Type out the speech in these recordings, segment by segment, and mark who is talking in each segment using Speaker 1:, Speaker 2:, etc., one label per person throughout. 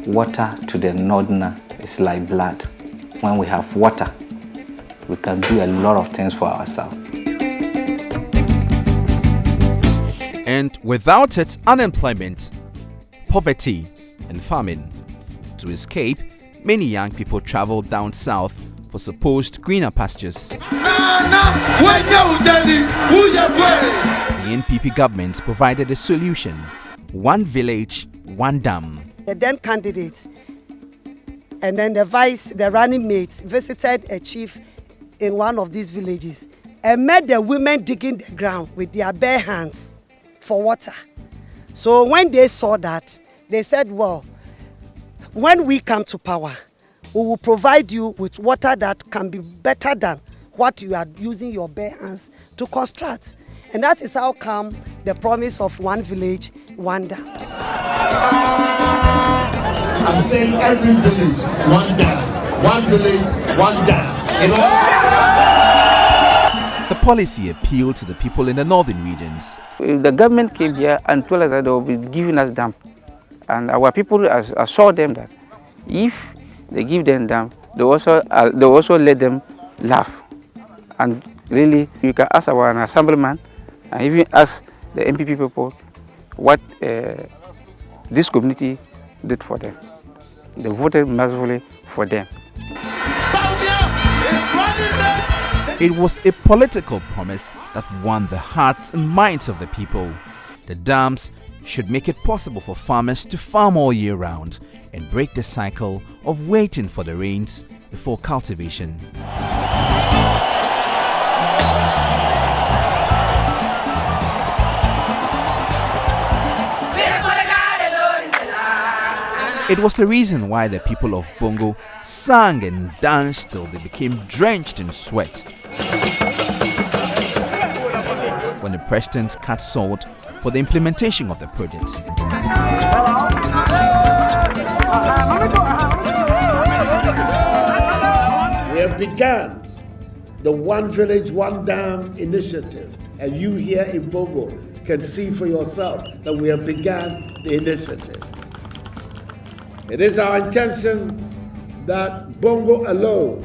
Speaker 1: Water to the northerner is like blood. When we have water, we can do a lot of things for ourselves.
Speaker 2: And without it, unemployment, poverty, and famine. To escape, many young people travel down south for supposed greener pastures. The NPP government provided a solution: one village, one dam.
Speaker 3: The then candidates and then the running mates visited a chief in one of these villages and met the women digging the ground with their bare hands for water. So when they saw that, they said, well, when we come to power, we will provide you with water that can be better than what you are using your bare hands to construct. And that is how come the promise of one village, one dam.
Speaker 4: I'm saying every village, one dam. One village, one dam.
Speaker 2: The policy appealed to the people in the northern regions.
Speaker 1: The government came here and told us that they will be giving us dam. And our people assured them that if they give them dam, they also let them laugh. And really, you can ask our assemblyman and even ask the NPP people what this community did for them. They voted massively for them.
Speaker 2: It was a political promise that won the hearts and minds of the people. The dams should make it possible for farmers to farm all year round and break the cycle of waiting for the rains before cultivation. It was the reason why the people of Bongo sang and danced till they became drenched in sweat. When the president cut salt for the implementation of the project.
Speaker 4: We have begun the One Village, One Dam initiative, and you here in Bongo can see for yourself that we have begun the initiative. It is our intention that Bongo alone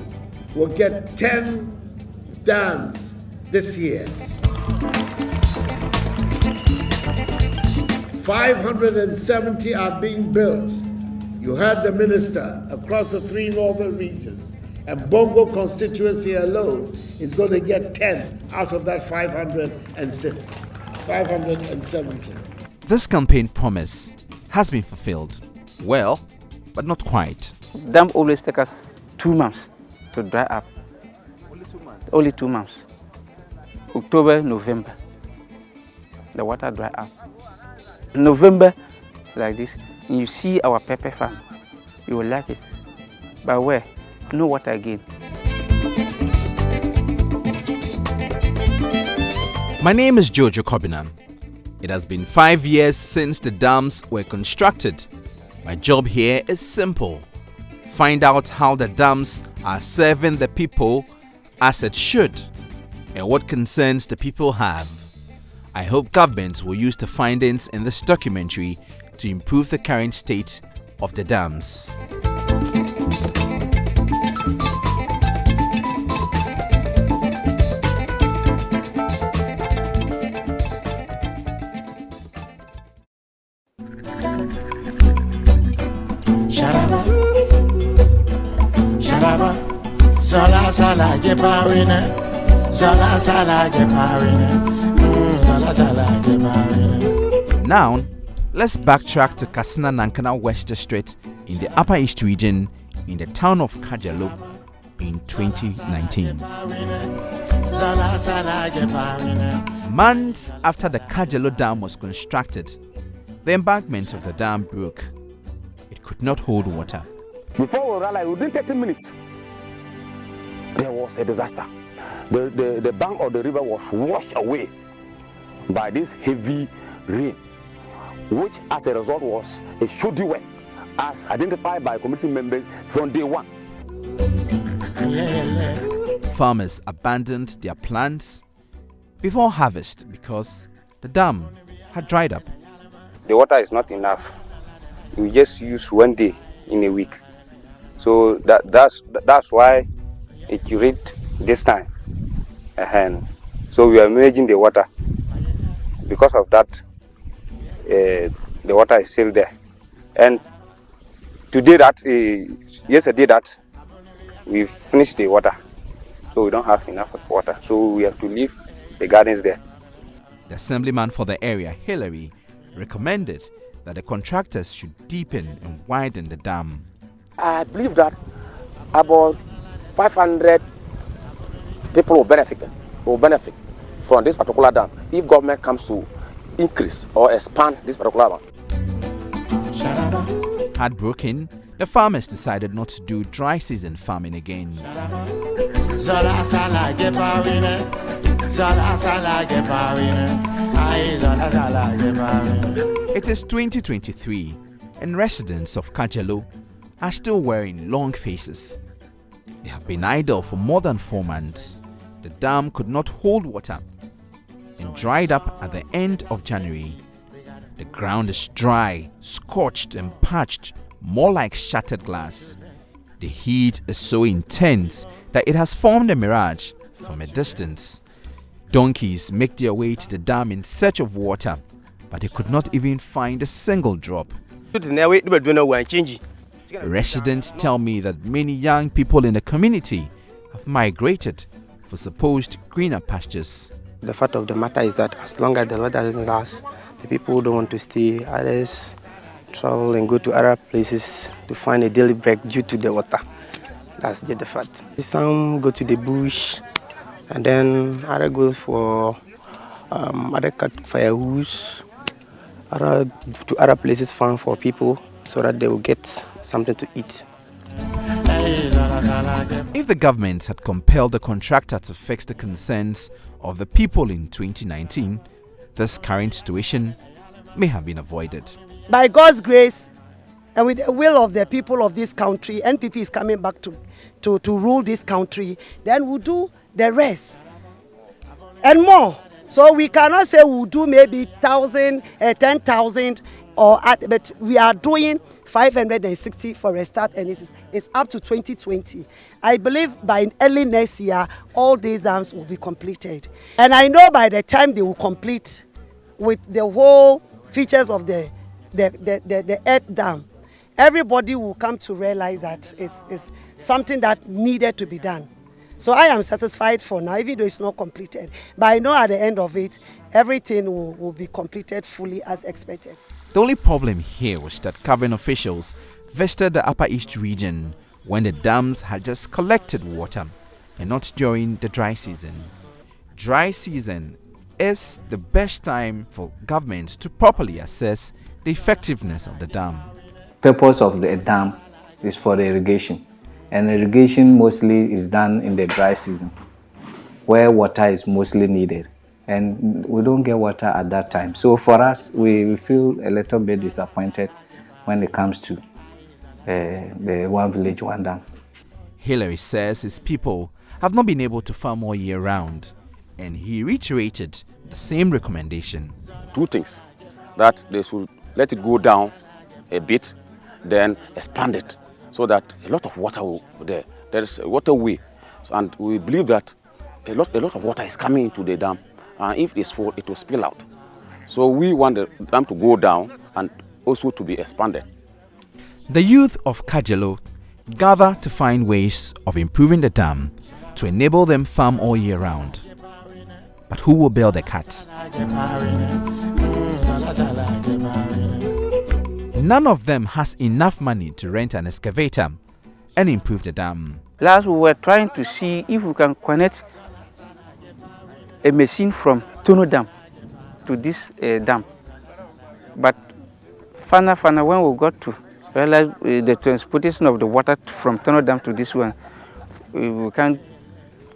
Speaker 4: will get 10 dams this year. 570 are being built. You heard the minister across the 3 northern regions, and Bongo constituency alone is going to get 10 out of that 570.
Speaker 2: This campaign promise has been fulfilled. Well, but not quite.
Speaker 1: Dam always takes us 2 months to dry up.
Speaker 2: Only 2 months?
Speaker 1: Only 2 months. October, November. The water dry up. November, like this, you see our pepper farm. You will like it. But where? No water again.
Speaker 2: My name is Jojo Kobina. It has been 5 years since the dams were constructed. My job here is simple. Find out how the dams are serving the people as it should and what concerns the people have. I hope government will use the findings in this documentary to improve the current state of the dams.
Speaker 5: Sala sala get parine, sala sala get parine, sala sala get parine.
Speaker 2: Now, let's backtrack to Kasina Nankana West District in the Upper East region in the town of Kajalo in 2019. Months after the Kajalo Dam was constructed, the embankment of the dam broke. It could not hold water.
Speaker 6: Before we realized, within 30 minutes, there was a disaster. The bank of the river was washed away by this heavy rain, which as a result was a shoddy work, as identified by committee members from day one.
Speaker 2: Farmers abandoned their plants before harvest because the dam had dried up.
Speaker 1: the water is not enough. We just use 1 day in a week. So that's why it reached this time. So we are managing the water. Because of that, the water is still there. And today yesterday that, we finished the water. So we don't have enough of water. So we have to leave the gardens there.
Speaker 2: The assemblyman for the area, Hillary, recommended that the contractors should deepen and widen the dam.
Speaker 6: I believe that about 500 people will benefit from this particular dam if government comes to increase or expand this particular dam.
Speaker 2: Heartbroken, the farmers decided not to do dry season farming again. It is 2023 and residents of Kajelo are still wearing long faces. They have been idle for more than 4 months. The dam could not hold water and dried up at the end of January. The ground is dry, scorched and parched, more like shattered glass. The heat is so intense that it has formed a mirage from a distance. Donkeys make their way to the dam in search of water, but they could not even find a single drop. Residents tell me that many young people in the community have migrated for supposed greener pastures.
Speaker 7: The fact of the matter is that as long as the weather doesn't last, the people don't want to stay. Others travel and go to other places to find a daily break due to the water. That's just the fact. Some go to the bush, and then others go for other cut firewoods, other to other places found for people so that they will get something to eat.
Speaker 2: If the government had compelled the contractor to fix the concerns of the people in 2019, this current situation may have been avoided.
Speaker 3: By God's grace and with the will of the people of this country, NPP is coming back to rule this country, then we'll do the rest and more. So we cannot say we'll do maybe 1,000, 10,000, but we are doing 560 for a start, and it's up to 2020. I believe by early next year, all these dams will be completed. And I know by the time they will complete with the whole features of the earth dam, everybody will come to realize that it's something that needed to be done. So I am satisfied for now, even though it's not completed. But I know at the end of it, everything will be completed fully as expected.
Speaker 2: The only problem here was that covering officials visited the Upper East region when the dams had just collected water and not during the dry season. Dry season is the best time for governments to properly assess the effectiveness of the dam.
Speaker 8: Purpose of the dam is for the irrigation, and irrigation mostly is done in the dry season where water is mostly needed, and we don't get water at that time. So for us, we feel a little bit disappointed when it comes to the one village, one dam.
Speaker 2: Hillary says his people have not been able to farm all year round, and he reiterated the same recommendation.
Speaker 6: 2 things: that they should let it go down a bit, then expand it so that a lot of water will be there. There is a waterway, and we believe that a lot of water is coming into the dam, and if it's full, it will spill out. So we want the dam to go down and also to be expanded.
Speaker 2: The youth of Kajelo gather to find ways of improving the dam to enable them farm all year round. But who will build the cut? None of them has enough money to rent an excavator and improve the dam.
Speaker 1: Last, we were trying to see if we can connect a machine from Tono Dam to this dam. But fana, when we got to realize the transportation of the water from Tono Dam to this one, we can't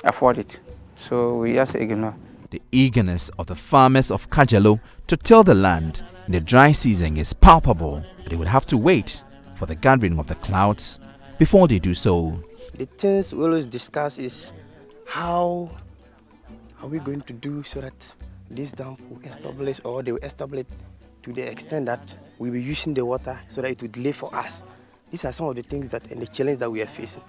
Speaker 1: afford it. So we just ignore.
Speaker 2: The eagerness of the farmers of Kajelo to till the land in the dry season is palpable. They would have to wait for the gathering of the clouds before they do so.
Speaker 7: The things we always discuss is how are we going to do so that this dam will establish, or they will establish to the extent that we'll be using the water so that it would lay for us. These are some of the things that and the challenge that we are facing.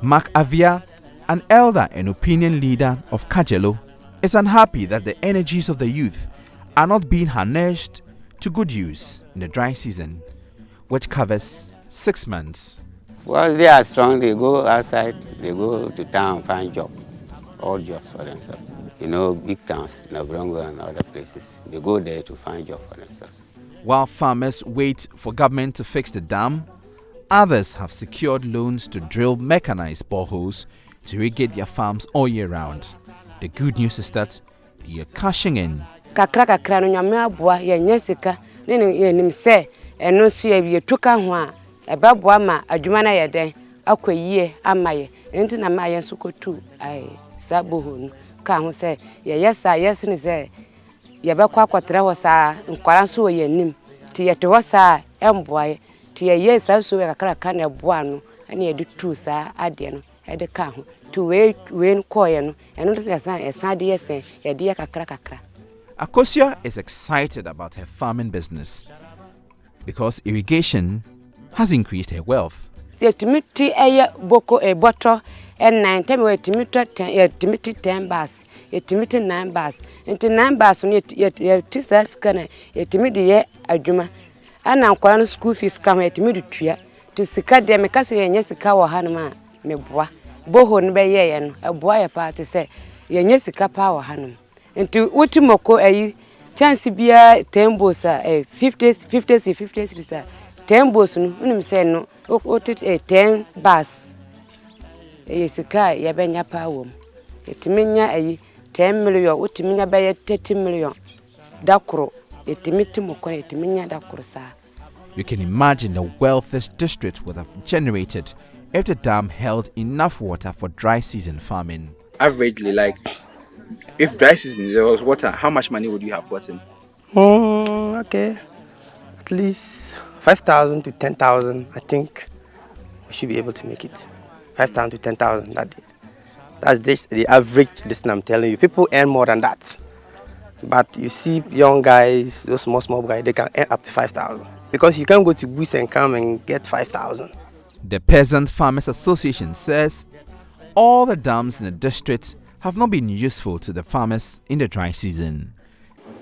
Speaker 2: Mark Avia, an elder and opinion leader of Kajelo, is unhappy that the energies of the youth are not being harnessed to good use in the dry season, which covers 6 months.
Speaker 9: Well, they are strong, they go outside, they go to town, find job, all jobs for themselves. You know, big towns, Nabrongo and other places, they go there to find job for themselves.
Speaker 2: While farmers wait for government to fix the dam, others have secured loans to drill mechanized boreholes to irrigate their farms all year round. The good news is that they are cashing in.
Speaker 10: Kakra no nyame aboa ye nyesika ne ye nim se eno so ye wie tuka ho a ebaboa ma adwuma na ye den akoyie amaye enti na ma ye so kotu ai saboho no ka ho se ye yesa yesne se ye bekwa akotre ho sa nkwara so ye nim ti ye te ho sa emboa ti ye yesa so ye kakra na boa no ene ye de tu sa ade no e de ka ho to we koye no eno de esa de yesen ye de kakra.
Speaker 2: Akosia is excited about her farming business because irrigation has increased her wealth.
Speaker 10: Timiti eye boko e boto and 9 time we timiti 10 bars, timiti 9 bars, into 9 bars on it tisas kana timidi ye adwuma. Ana nkwara school fees come timidi tua to sika de me kase ye nyesika wo hanuma me boa. Boho no be ye no eboa ye pa te se ye nyesika pa wo hanum. Into utimoko chance bia tembos 50 tembos no unim say no o 10 bars sika ya benya pa wom etimenya 10 million utimenya be 30 million dakoro etimitimoko etimenya dakoro sa.
Speaker 2: You can imagine the wealth this district would have generated if the dam held enough water for dry season farming.
Speaker 11: Averagely, like, if dry season there was water, how much money would you have gotten?
Speaker 7: Okay, at least 5,000 to 10,000. I think we should be able to make it. 5,000 to 10,000 that day. That's the average. This I'm telling you. People earn more than that, but you see, young guys, those small guys, they can earn up to 5,000 because you can't go to Bush and come and get 5,000.
Speaker 2: The Peasant Farmers Association says all the dams in the district have not been useful to the farmers in the dry season.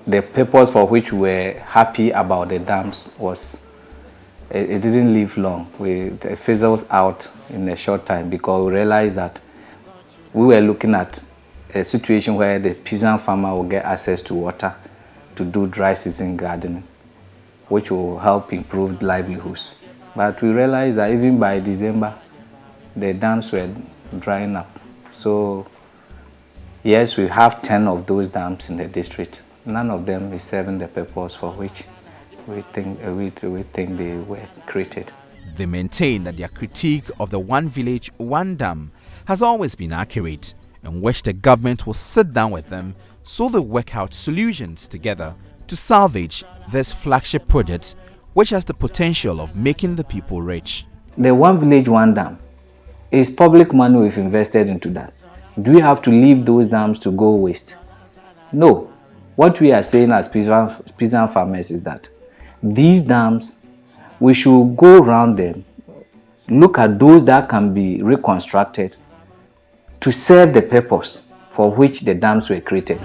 Speaker 8: The purpose for which we were happy about the dams was it didn't live long. It fizzled out in a short time because we realized that we were looking at a situation where the peasant farmer will get access to water to do dry season gardening, which will help improve livelihoods. But we realized that even by December, the dams were drying up. So yes, we have 10 of those dams in the district. None of them is serving the purpose for which we think they were created.
Speaker 2: They maintain that their critique of the one village, one dam has always been accurate and wish the government will sit down with them so they work out solutions together to salvage this flagship project, which has the potential of making the people rich.
Speaker 8: The one village, one dam is public money we've invested into that. Do we have to leave those dams to go waste? No. What we are saying as peasant farmers is that these dams, we should go around them, look at those that can be reconstructed to serve the purpose for which the dams were created.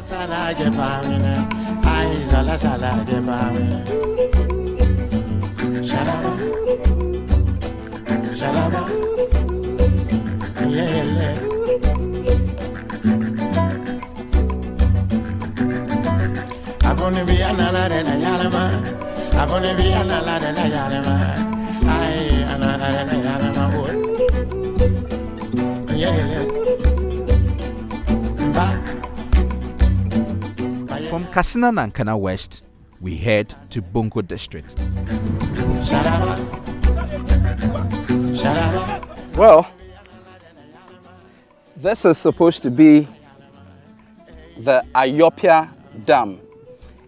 Speaker 2: From Kassina Nankana West, we head to Bongo District.
Speaker 11: Well, this is supposed to be the Ayopia Dam.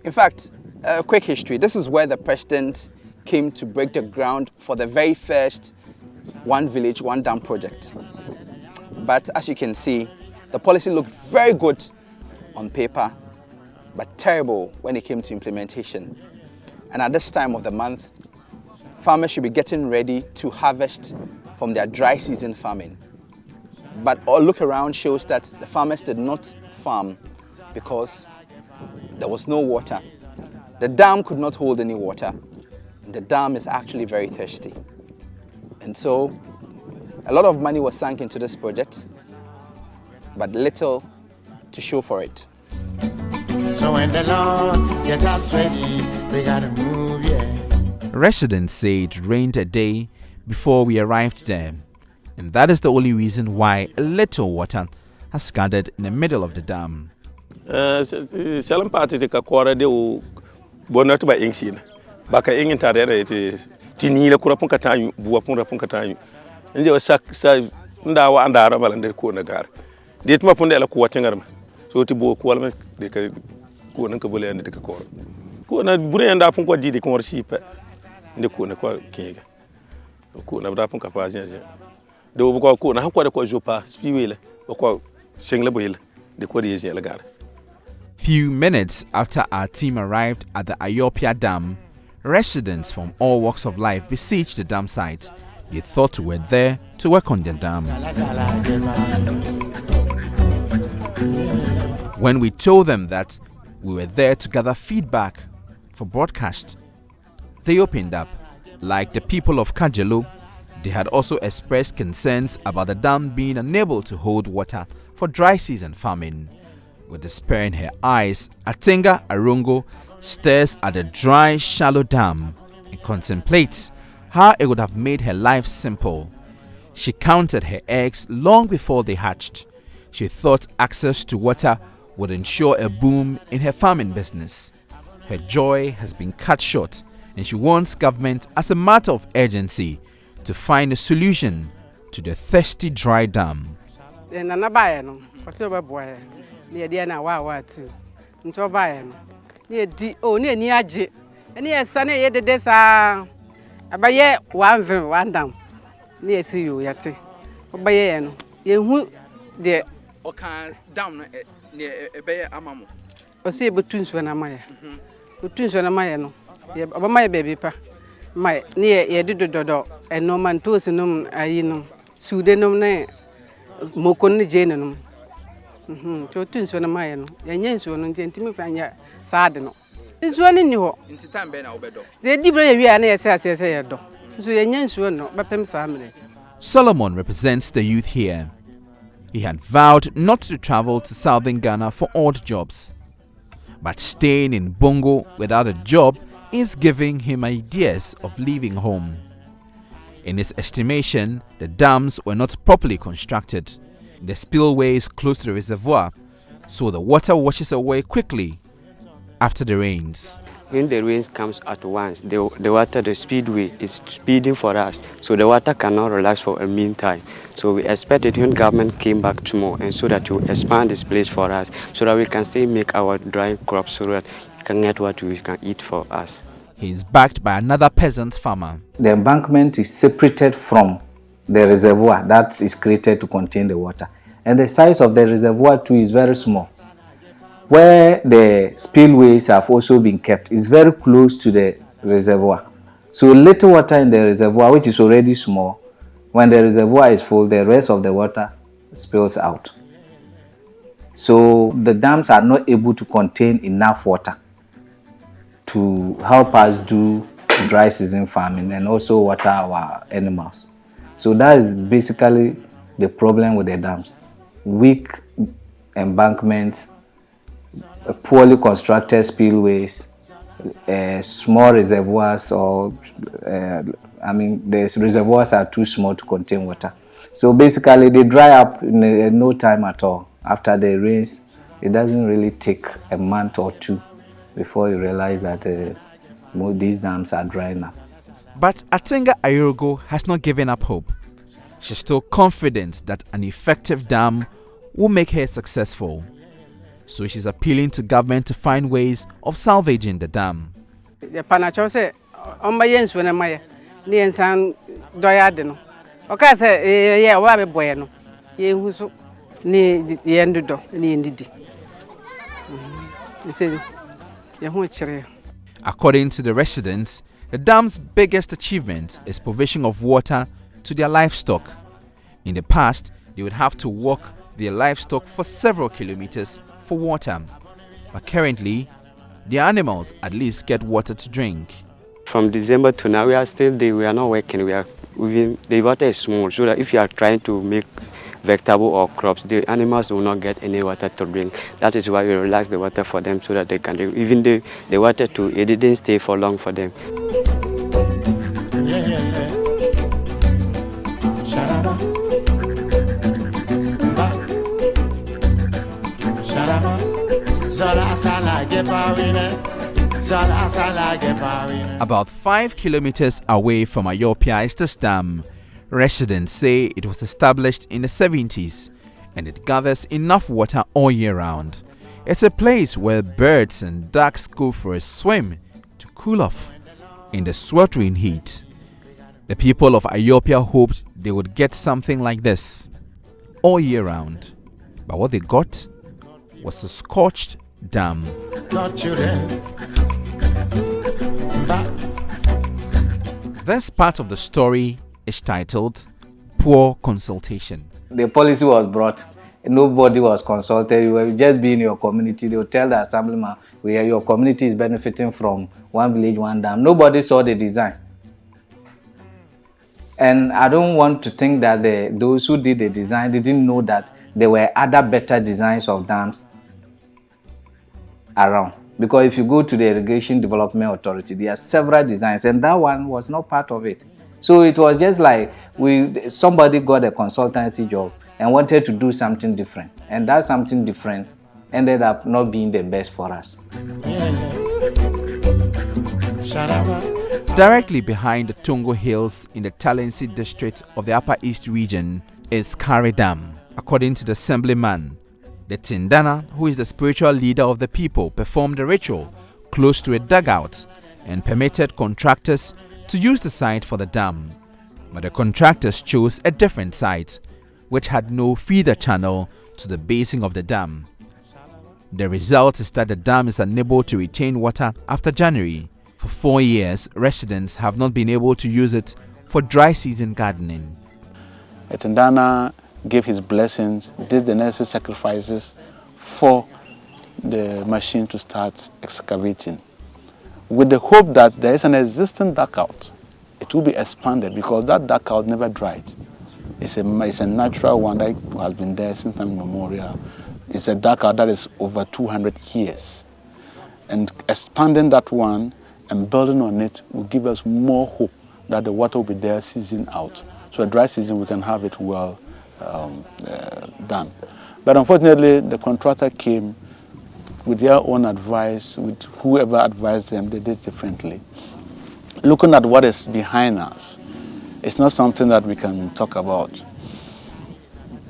Speaker 11: In fact, a quick history. This is where the president came to break the ground for the very first One Village, One Dam project. But as you can see, the policy looked very good on paper, but terrible when it came to implementation. and at this time of the month, farmers should be getting ready to harvest from their dry season farming. But all look around shows that the farmers did not farm because there was no water. The dam could not hold any water. The dam is actually very thirsty. And so a lot of money was sunk into this project, but little to show for it.
Speaker 5: So when the Lord get us ready, we gotta move, yeah.
Speaker 2: Residents say it rained a day before we arrived there, and that is the only reason why a little water has gathered in the middle of the dam.
Speaker 12: Salam party te kakora de o bonatu ba ingsin baka ingin tarere te tinila kura pun katanyu buwa pun rapun katanyu nje sak sa ndawa andara balande ko na gar de tuma pun de la ko watingarma so ti bo ko walma de ka ko nan ka bole ande de ka ko na bure nda pun ko didi ko warsi pe de ko na ko kinga ko na da pun ka pa jen de o ko na ko de ko jopa spiwele ko shengle boyele de ko de jen la gar.
Speaker 2: Few minutes after our team arrived at the Ayopia Dam, residents from all walks of life besieged the dam site. They thought we were there to work on the dam. When we told them that we were there to gather feedback for broadcast, they opened up. Like the people of Kajelo, they had also expressed concerns about the dam being unable to hold water for dry season farming. With despair in her eyes, Atinga Arungo stares at the dry, shallow dam and contemplates how it would have made her life simple. She counted her eggs long before they hatched. She thought access to water would ensure a boom in her farming business. Her joy has been cut short, and she wants government, as a matter of urgency, to find a solution to the thirsty dry dam.
Speaker 10: Near the na wa too. Nto bae no. Near di o near ni age. Any a sunny ye de desa. Abaye one down. Near see you yate. Obaye no. Ye hu de
Speaker 11: O kan down near a bear amamu.
Speaker 10: O see between so na maya. Between so na maya no. Ye my baby pa. My near ye do do and no man to sinum ayinum. Sudenum ne mokon jenum. To tunso na maye no yenye nso no ntimi fanya saade no nso ni ho
Speaker 11: ntitan be na obedo
Speaker 10: ze dibra ye wi ana yese asese ye do nso yenye nso no bepem saamre.
Speaker 2: Solomon represents the youth here. He had vowed not to travel to southern Ghana for odd jobs, but staying in Bongo without a job is giving him ideas of leaving home. In his estimation, the dams were not properly constructed. The spillway is close to the reservoir, so the water washes away quickly after the rains.
Speaker 13: When the rains comes at once, the water, the speedway is speeding for us, so the water cannot relax for a meantime. So we expected when government came back tomorrow, and so that you expand this place for us, so that we can still make our dry crops, so that we can get what we can eat for us.
Speaker 2: He is backed by another peasant farmer.
Speaker 8: The embankment is separated from the reservoir that is created to contain the water, and the size of the reservoir too is very small. Where the spillways have also been kept is very close to the reservoir, so little water in the reservoir, which is already small, when the reservoir is full, the rest of the water spills out. So the dams are not able to contain enough water to help us do dry season farming and also water our animals. So that is basically the problem with the dams. Weak embankments, poorly constructed spillways, small reservoirs, or the reservoirs are too small to contain water. So basically they dry up in no time at all. After the rains, it doesn't really take a month or two before you realize that these dams are drying up.
Speaker 2: But Atinga Ayogo has not given up hope. She's still confident that an effective dam will make her successful. So she's appealing to government to find ways of salvaging the dam.
Speaker 10: The panacho say, "Ombayensu na maya, ni ensan doyade no. Oka say, yeah, wa be boy no. Ye husu ni ye ndudo ni ndidi." He said, "Ye hu chire."
Speaker 2: According to the residents, the dam's biggest achievement is provision of water to their livestock. In the past, they would have to walk their livestock for several kilometers for water. But currently, the animals at least get water to drink.
Speaker 13: From December to now, we are still there. We are not working. The water is small, so that if you are trying to make vegetable or crops, the animals will not get any water to drink. That is why we relax the water for them so that they can drink. Even the water too, it didn't stay for long for them.
Speaker 2: About 5 kilometers away from Ayopia is this dam. Residents say it was established in the 70s and it gathers enough water all year round. It's a place where birds and ducks go for a swim to cool off in the sweltering heat. The people of Ayopia hoped they would get something like this all year round, but what they got was a scorched dam. This part of the story is titled Poor Consultation.
Speaker 8: The policy was brought, nobody was consulted. You were just being in your community. They would tell the assemblyman, where your community is benefiting from one village, one dam. Nobody saw the design. And I don't want to think that those who did the design didn't know that there were other better designs of dams around. Because if you go to the Irrigation Development Authority, there are several designs, and that one was not part of it. So it was just like somebody got a consultancy job and wanted to do something different. And that something different ended up not being the best for us.
Speaker 2: Directly behind the Tongo Hills in the Talensi district of the Upper East region is Kari Dam. According to the assemblyman, the Tindana, who is the spiritual leader of the people, performed a ritual close to a dugout and permitted contractors to use the site for the dam. But the contractors chose a different site, which had no feeder channel to the basing of the dam. The result is that the dam is unable to retain water after January. For 4 years, residents have not been able to use it for dry season gardening.
Speaker 14: Tindana gave his blessings, did the necessary sacrifices for the machine to start excavating, with the hope that there is an existing dugout. It will be expanded because that dugout never dried. It's a natural one that has been there since time immemorial. It's a dugout that is over 200 years. And expanding that one and building on it will give us more hope that the water will be there season out. So a dry season we can have it well done. But unfortunately, the contractor came with their own advice, with whoever advised them, they did differently. Looking at what is behind us, it's not something that we can talk about.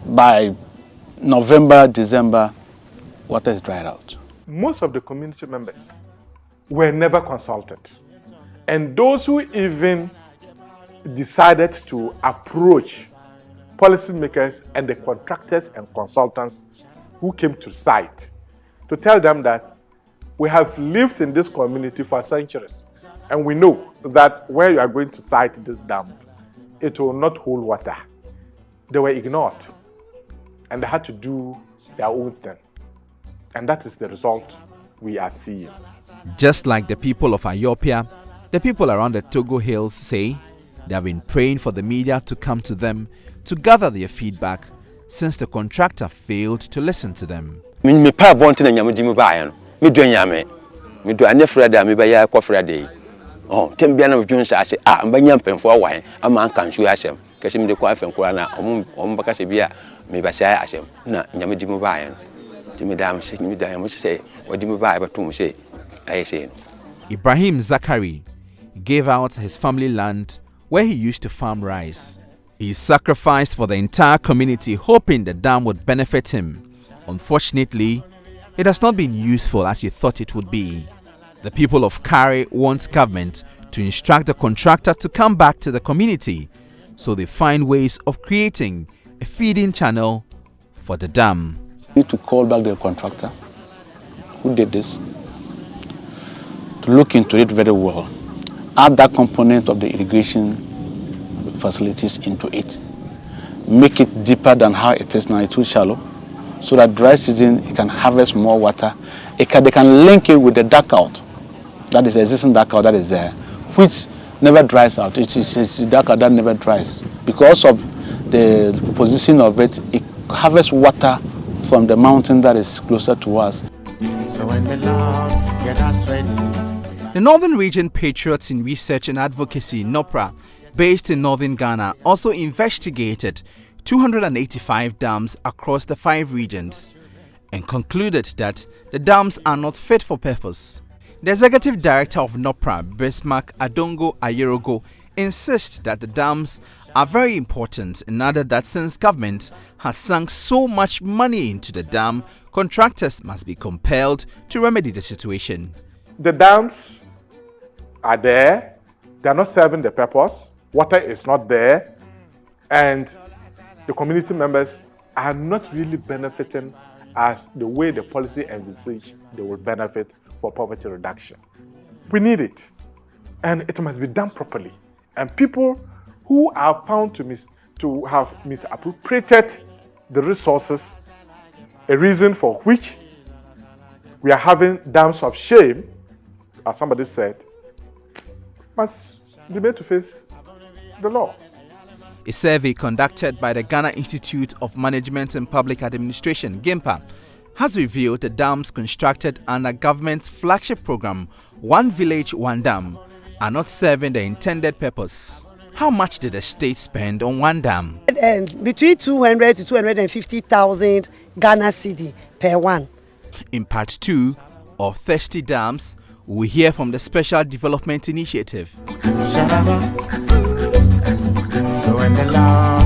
Speaker 14: By November, December, water is dried out.
Speaker 15: Most of the community members were never consulted. And those who even decided to approach policymakers and the contractors and consultants who came to site to tell them that we have lived in this community for centuries and we know that where you are going to site this dam, it will not hold water. They were ignored and they had to do their own thing. And that is the result we are seeing.
Speaker 2: Just like the people of Ayopia, the people around the Togo Hills say they have been praying for the media to come to them to gather their feedback since the contractor failed to listen to them.
Speaker 6: Me pa bonte na nyame di mu ba ya no me do nyame me do ane freda me ba ya ko freda oh tem bia na me dwon sha mbanya mpemfo awan ama anka nsu asem kase me de ko afen kora na om baka se bia me ba sha asem na nyame di mu ba ya no di me da me se me da mo se odi mu ba ya batum se aye se.
Speaker 2: Ibrahim Zakari gave out his family land where he used to farm rice. He sacrificed for the entire community, hoping the dam would benefit him. Unfortunately, it has not been useful as he thought it would be. The people of Kari want government to instruct the contractor to come back to the community so they find ways of creating a feeding channel for the dam.
Speaker 14: We need to call back the contractor who did this to look into it very well. Add that component of the irrigation facilities into it. Make it deeper than how it is now, it's too shallow, so that dry season it can harvest more water. They can link it with the duckout, that is existing duckout that is there, which never dries out. It's the duckout that never dries. Because of the position of it, it harvests water from the mountain that is closer to us.
Speaker 5: So when the Lord get us ready.
Speaker 2: The Northern Region Patriots in Research and Advocacy, NOPRA, based in northern Ghana, also investigated 285 dams across the 5 regions and concluded that the dams are not fit for purpose. The executive director of NOPRA, Bismarck Adongo Ayerogo, insists that the dams are very important and added that since government has sunk so much money into the dam, contractors must be compelled to remedy the situation.
Speaker 15: The dams are there, they are not serving the purpose, water is not there, and the community members are not really benefiting as the way the policy envisaged they will benefit for poverty reduction. We need it, and it must be done properly. And people who are found to have misappropriated the resources, a reason for which we are having dams of shame, as somebody said, must be made to face the law.
Speaker 2: A survey conducted by the Ghana Institute of Management and Public Administration, GIMPA, has revealed the dams constructed under government's flagship program, One Village, One Dam, are not serving the intended purpose. How much did the state spend on one dam?
Speaker 3: And between 200 to 250,000 Ghana cedi per one.
Speaker 2: In part 2 of Thirsty Dams, we hear from the Special Development Initiative.
Speaker 5: So when the Lord